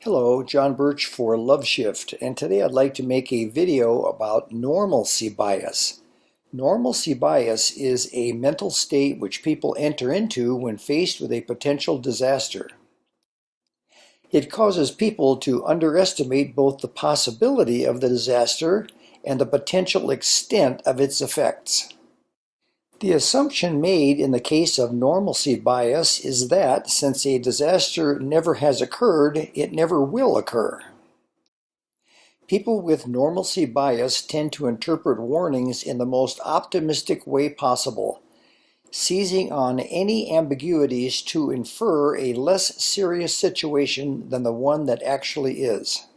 Hello, John Birch for Love Shift, and today I'd like to make a video about normalcy bias. Normalcy bias is a mental state which people enter into when faced with a potential disaster. It causes people to underestimate both the possibility of the disaster and the potential extent of its effects. The assumption made in the case of normalcy bias is that since a disaster never has occurred, it never will occur. People with normalcy bias tend to interpret warnings in the most optimistic way possible, seizing on any ambiguities to infer a less serious situation than the one that actually is.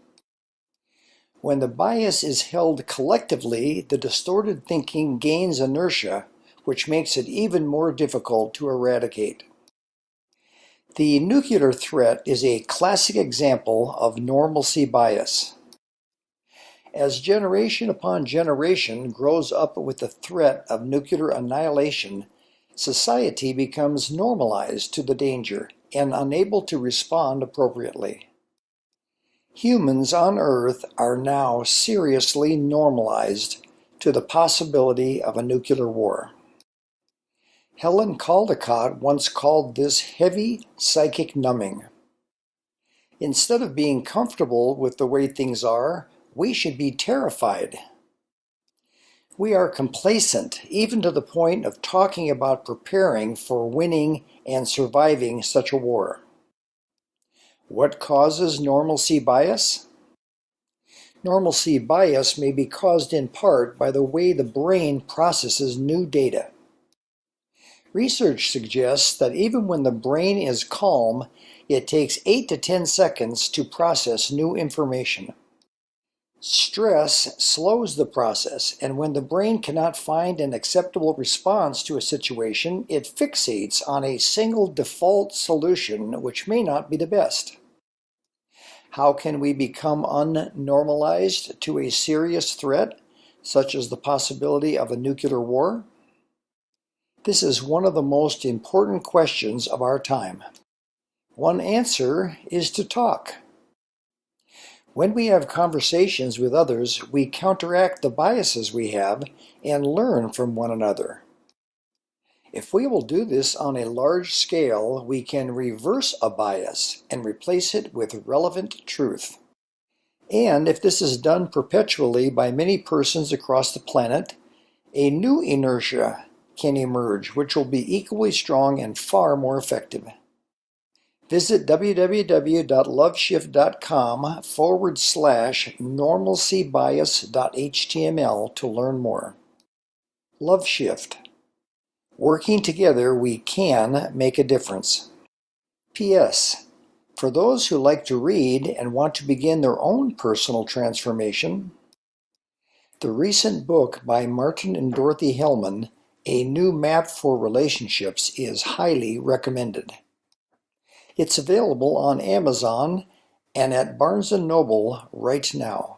When the bias is held collectively, the distorted thinking gains inertia, which makes it even more difficult to eradicate. The nuclear threat is a classic example of normalcy bias. As generation upon generation grows up with the threat of nuclear annihilation, society becomes normalized to the danger and unable to respond appropriately. Humans on Earth are now seriously normalized to the possibility of a nuclear war. Helen Caldicott once called this heavy psychic numbing. Instead of being comfortable with the way things are, we should be terrified. We are complacent, even to the point of talking about preparing for winning and surviving such a war. What causes normalcy bias? Normalcy bias may be caused in part by the way the brain processes new data. Research suggests that even when the brain is calm, it takes 8 to 10 seconds to process new information. Stress slows the process, and when the brain cannot find an acceptable response to a situation, it fixates on a single default solution which may not be the best. How can we become unnormalized to a serious threat, such as the possibility of a nuclear war? This is one of the most important questions of our time. One answer is to talk. When we have conversations with others, we counteract the biases we have and learn from one another. If we will do this on a large scale, we can reverse a bias and replace it with relevant truth. And if this is done perpetually by many persons across the planet, a new inertia can emerge, which will be equally strong and far more effective. Visit www.loveshift.com/normalcybias.html to learn more. Love Shift. Working together, we can make a difference. P.S. For those who like to read and want to begin their own personal transformation, the recent book by Martin and Dorothie Hellman, A New Map for Relationships, is highly recommended. It's available on Amazon and at Barnes & Noble right now.